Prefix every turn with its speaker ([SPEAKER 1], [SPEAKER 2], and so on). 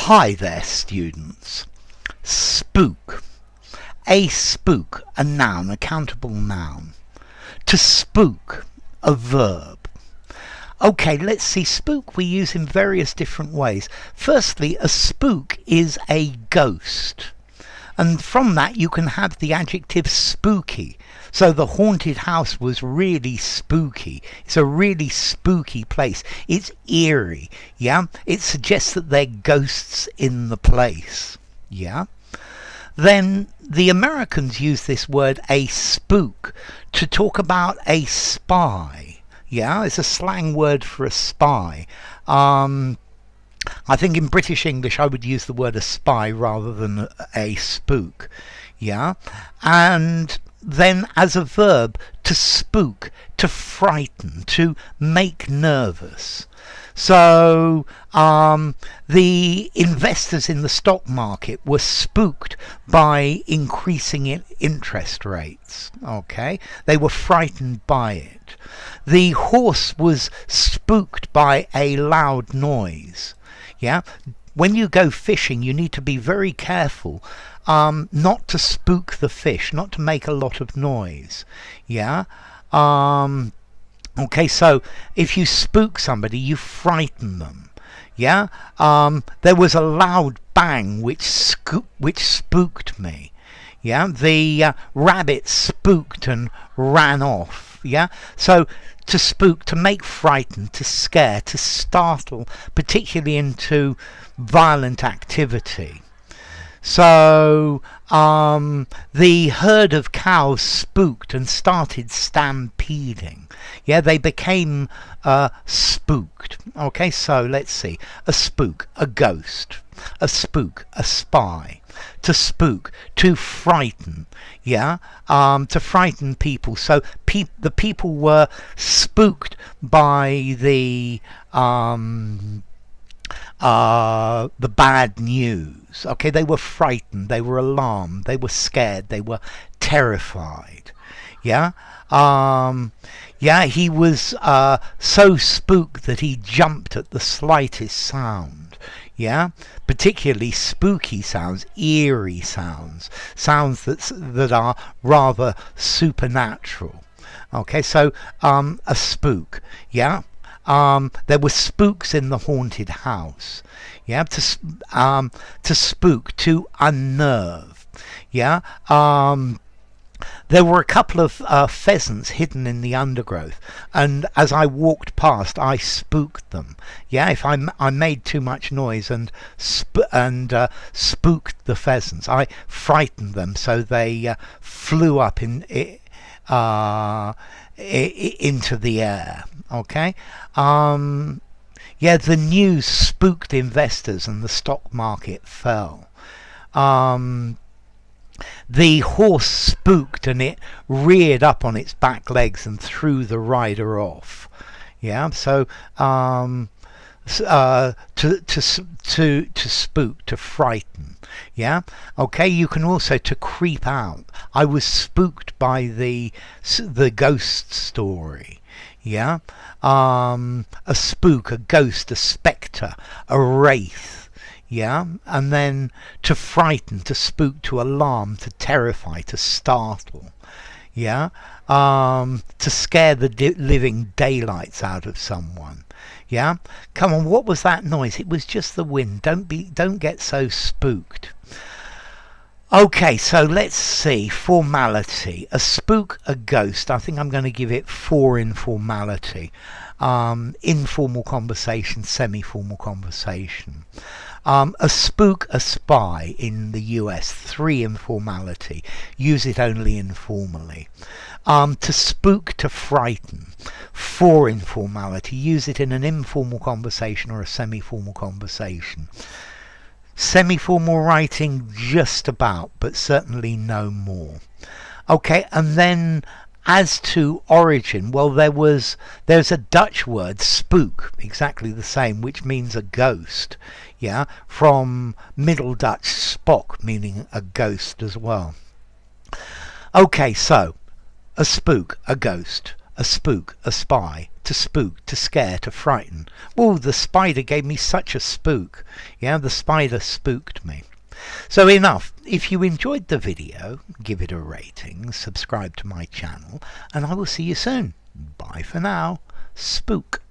[SPEAKER 1] Hi there, students. Spook. A spook, a noun, a countable noun. To spook, a verb. Okay, let's see. Spook we use in various different ways. Firstly, a spook is a ghost. And from that you can have the adjective spooky. So the haunted house was really spooky. It's a really spooky place. It's eerie, yeah? It suggests that there are ghosts in the place, yeah? Then the Americans use this word, a spook, to talk about a spy, yeah? It's a slang word for a spy. I think in British English I would use the word a spy rather than a spook, yeah? And then as a verb, to spook, to frighten, to make nervous. So the investors in the stock market were spooked by increasing interest rates, okay? They were frightened by it. The horse was spooked by a loud noise. Yeah, when you go fishing, you need to be very careful not to spook the fish, not to make a lot of noise. Yeah. Okay, so if you spook somebody, you frighten them. Yeah. There was a loud bang which spooked me. Yeah. The rabbit spooked and ran off. Yeah. So to spook, to make frightened, to scare, to startle, particularly into violent activity. So the herd of cows spooked and started stampeding. Yeah, they became spooked. Okay, so let's see. A spook, a ghost. A spook, a spy. To spook, to frighten, yeah, to frighten people. So the people were spooked by the bad news. Okay, they were frightened, they were alarmed, they were scared, they were terrified. Yeah. Yeah, he was so spooked that he jumped at the slightest sound. Yeah, particularly spooky sounds, eerie sounds, sounds that are rather supernatural. Okay, so a spook. Yeah, there were spooks in the haunted house. Yeah, to spook, to unnerve. Yeah. There were a couple of pheasants hidden in the undergrowth, and as I walked past, I spooked them. Yeah, if I made too much noise and spooked the pheasants, I frightened them so they flew up into the air. Okay. Yeah, the news spooked investors, and the stock market fell. The horse spooked and it reared up on its back legs and threw the rider off. Yeah, so to spook, to frighten. Yeah, okay. You can also to creep out. I was spooked by the ghost story. Yeah, a spook, a ghost, a spectre, a wraith. Yeah, and then to frighten, to spook, to alarm, to terrify, to startle. Yeah, to scare the living daylights out of someone. Yeah, come on, what was that noise? It was just the wind. Don't get so spooked. Okay, so let's see. Formality. A spook, a ghost. I think I'm going to give it 4 in formality. Informal conversation, semi-formal conversation. A spook, a spy in the US, 3 informality. Use it only informally. To spook, to frighten, 4 informality. Use it in an informal conversation or a semi-formal conversation. Semi-formal writing, just about, but certainly no more. Okay, and then as to origin, well, there's a Dutch word, spook, exactly the same, which means a ghost. Yeah, from Middle Dutch spook, meaning a ghost as well. Okay, so a spook, a ghost, a spook, a spy. To spook, to scare, to frighten. Well, the spider gave me such a spook. Yeah, the spider spooked me. So enough. If you enjoyed the video, give it a rating, subscribe to my channel, and I will see you soon. Bye for now. Spook.